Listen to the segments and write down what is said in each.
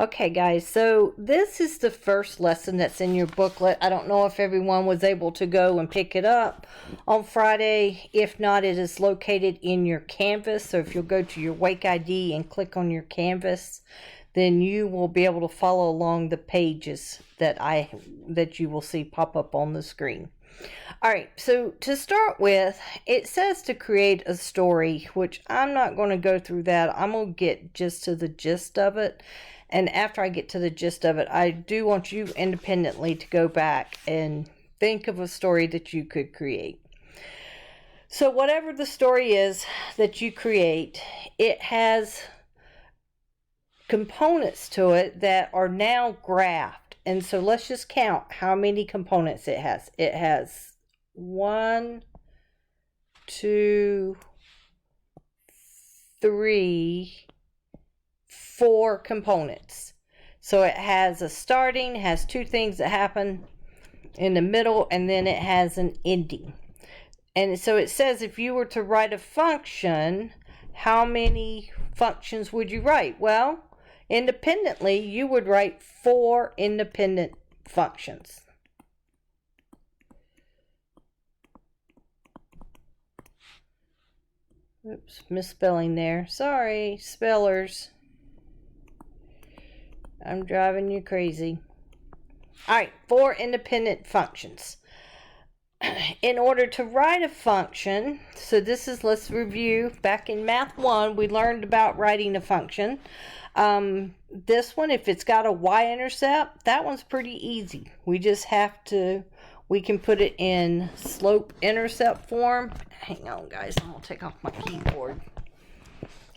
Okay, guys, so this is the first lesson that's in your booklet. I don't know if everyone was able to go and pick it up on Friday. If not, it is located in your Canvas. So if you'll go to your Wake ID and click on your Canvas, then you will be able to follow along the pages that you will see pop up on the screen. All right, so to start with, it says to create a story, which I'm not going to go through that. I'm going to get just to the gist of it. And after I get to the gist of it, I do want you independently to go back and think of a story that you could create. So whatever the story is that you create, it has components to it that are now graphed. And so let's just count how many components it has. It has 1, 2, 3, 4 components. So it has a starting, has 2 things that happen in the middle, and then it has an ending. And so it says if you were to write a function, how many functions would you write? Well, independently, you would write 4 independent functions. Oops, misspelling there. Sorry, spellers. I'm driving you crazy. All right, 4 independent functions. In order to write a function, so this is, let's review. Back in Math 1, we learned about writing a function. This one, if it's got a y-intercept, that one's pretty easy. We just have to, we can put it in slope-intercept form. Hang on, guys, I'm going to take off my keyboard.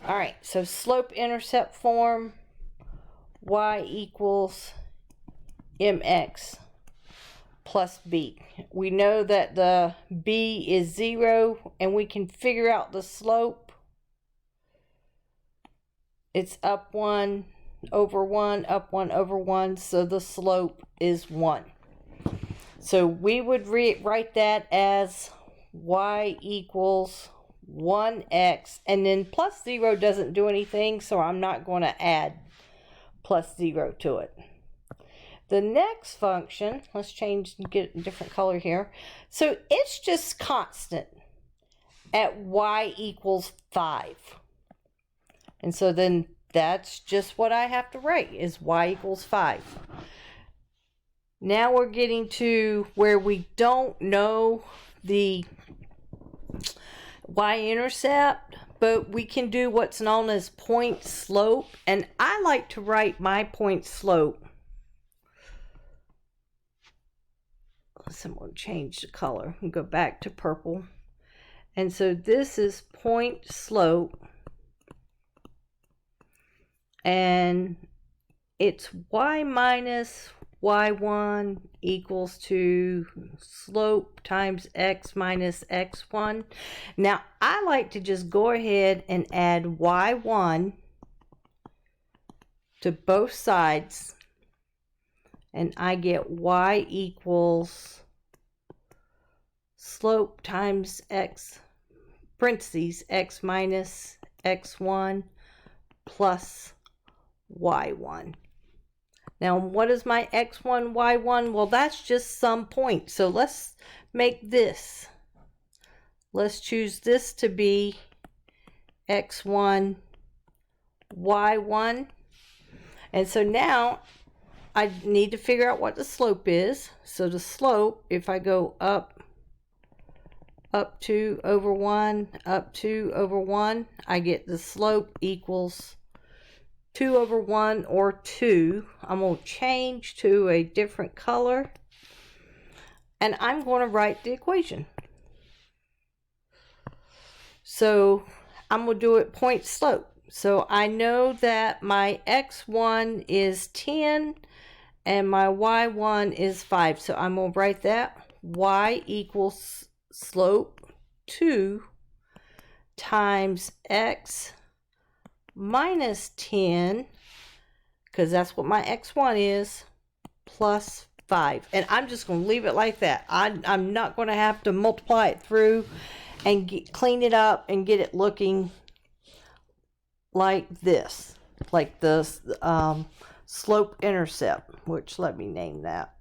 All right, so slope-intercept form. Y equals mx plus b. We know that the b is 0, and we can figure out the slope. It's up 1 over 1, up 1 over 1, so the slope is 1. So we would write that as y equals 1x, and then plus 0 doesn't do anything, so I'm not going to add plus 0 to it. The next function, let's change and get a different color here. So it's just constant at y equals 5. And so then that's just what I have to write, is y equals 5. Now we're getting to where we don't know the y-intercept, but we can do what's known as point slope, and I like to write my point slope. I'm going to change the color and go back to purple. And so this is point slope, and it's y minus y1 equals to slope times x minus x1. Now, I like to just go ahead and add y1 to both sides, and I get y equals slope times x, parentheses, x minus x1 plus y1. Now, what is my x1, y1? Well, that's just some point. So let's make this. Let's choose this to be x1, y1. And so now I need to figure out what the slope is. So the slope, if I go up 2 over 1, up 2 over 1, I get the slope equals 2 over 1 or 2. I'm going to change to a different color, and I'm going to write the equation. So I'm going to do it point slope. So I know that my x1 is 10 and my y1 is 5. So I'm going to write that y equals slope 2 times x minus 10, because that's what my x1 is, plus 5. And I'm just going to leave it like that. I'm not going to have to multiply it through and clean it up and get it looking like this, like this slope intercept, which let me name that.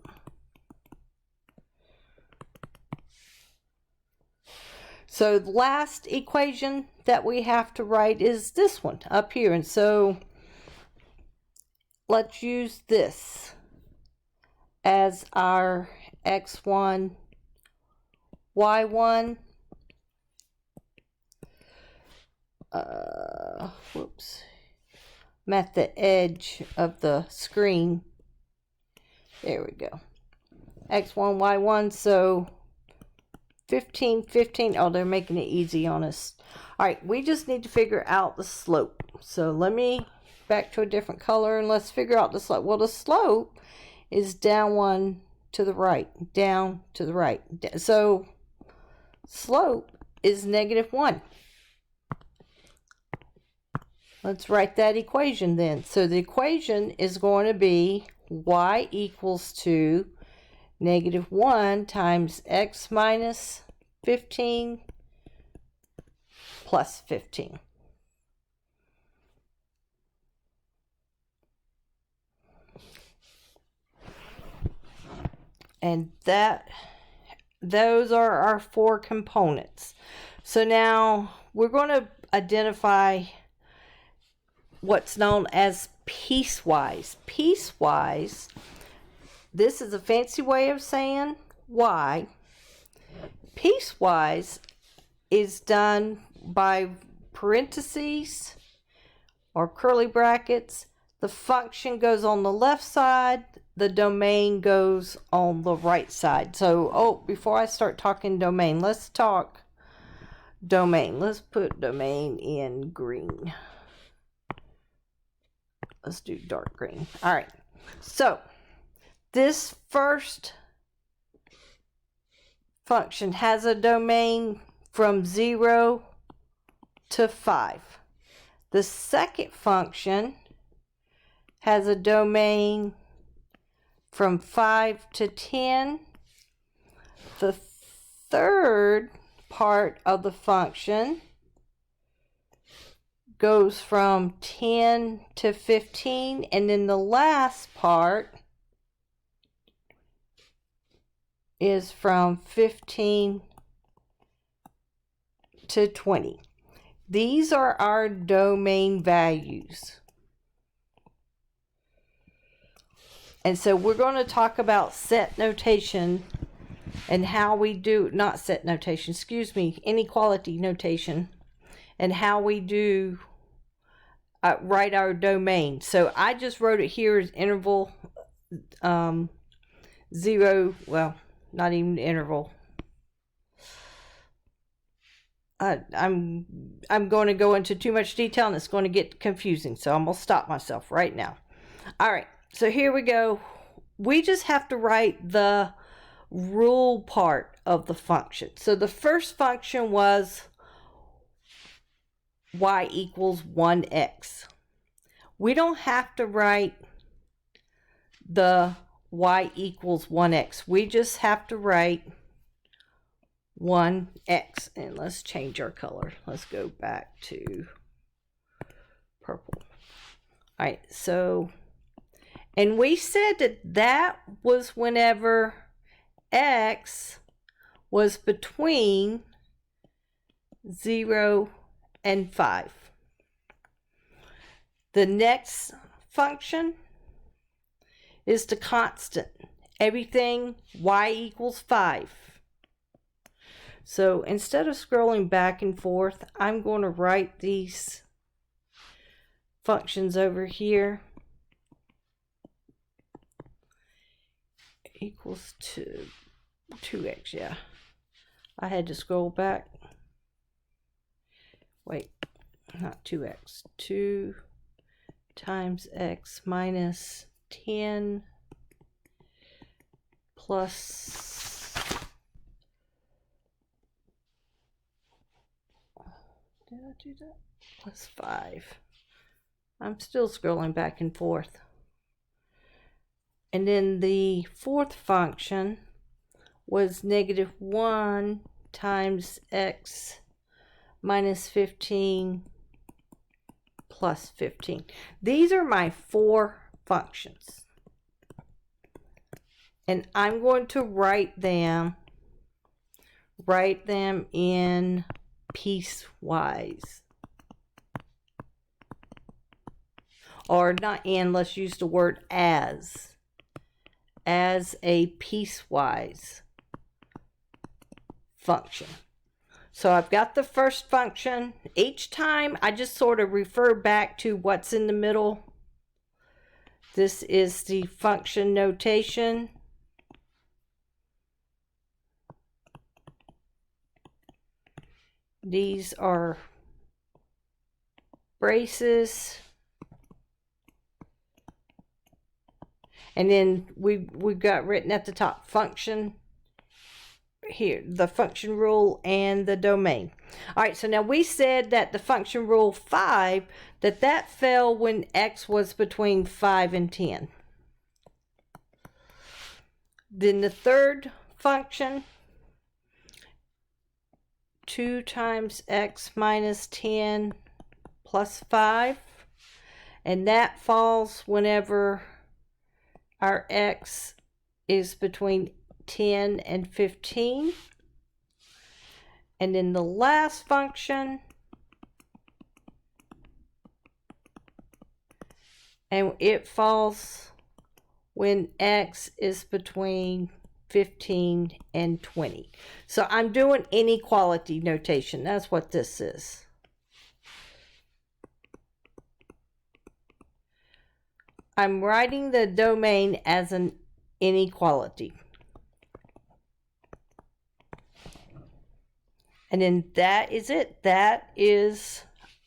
So the last equation that we have to write is this one up here. And so let's use this as our x1, y1. Whoops. I'm at the edge of the screen. There we go. X1, Y1, so 15, 15. Oh, they're making it easy on us. All right, we just need to figure out the slope. So let me back to a different color and let's figure out the slope. Well, the slope is down one to the right, down to the right. So slope is -1. Let's write that equation then. So the equation is going to be y equals to -1 times x minus 15 plus 15. And those are our 4 components. So now we're going to identify what's known as piecewise. Piecewise, this is a fancy way of saying y. Piecewise is done by parentheses or curly brackets. The function goes on the left side, the domain goes on the right side. So, before I start talking domain, let's talk domain. Let's put domain in green. Let's do dark green. All right. So this first function has a domain from 0 to 5. The second function has a domain from 5 to 10. The third part of the function goes from 10 to 15, and then the last part is from 15 to 20. These are our domain values. And so we're going to talk about set notation and how we do, not set notation, excuse me, inequality notation, and how we do write our domain. So I just wrote it here as interval 0, well, not even interval. I'm going to go into too much detail and it's going to get confusing, so I'm going to stop myself right now. All right, so here we go. We just have to write the rule part of the function. So the first function was y equals 1x. We don't have to write the y equals 1x. We just have to write 1x. And let's change our color. Let's go back to purple. All right, so, and we said that was whenever x was between 0 and 5. The next function is the constant. Everything y equals 5. So instead of scrolling back and forth, I'm going to write these functions over here. Equals to 2x, yeah. I had to scroll back. Wait, not 2x. 2 times x minus 10 plus, did I do that? Plus 5. I'm still scrolling back and forth. And then the fourth function was -1 times x minus 15 plus 15. These are my 4 functions. And I'm going to write them in piecewise. Or not in, let's use the word as a piecewise function. So I've got the first function. Each time I just sort of refer back to what's in the middle. This is the function notation. These are braces. And then we've got written at the top function here, the function rule and the domain. All right, so now we said that the function rule 5, that fell when x was between 5 and 10. Then the third function, 2 times x minus 10 plus 5, and that falls whenever our x is between 10 and 15. And then the last function, and it falls when x is between 15 and 20. So I'm doing inequality notation. That's what this is. I'm writing the domain as an inequality. And then that is it. That is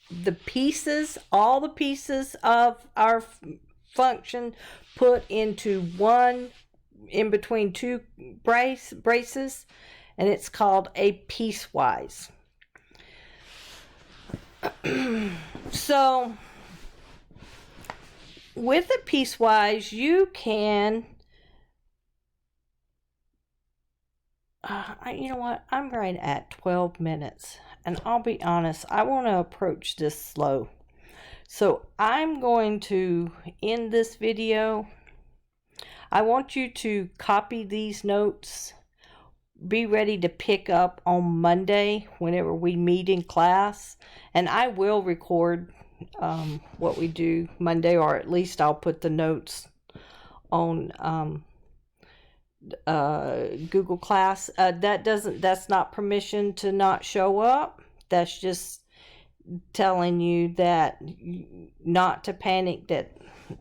the pieces, all the pieces of our function put into one, in between two braces, and it's called a piecewise. So with a piecewise, you can, you know what, I'm right at 12 minutes, and I'll be honest, I want to approach this slow. So I'm going to end this video. I want you to copy these notes. Be ready to pick up on Monday whenever we meet in class. And I will record what we do Monday, or at least I'll put the notes on Google Class. That's not permission to not show up. That's just telling you that not to panic, that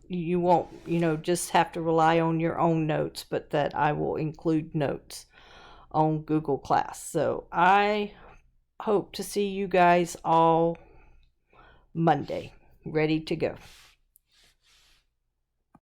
you won't, just have to rely on your own notes, but that I will include notes on Google Class. So I hope to see you guys all Monday, ready to go.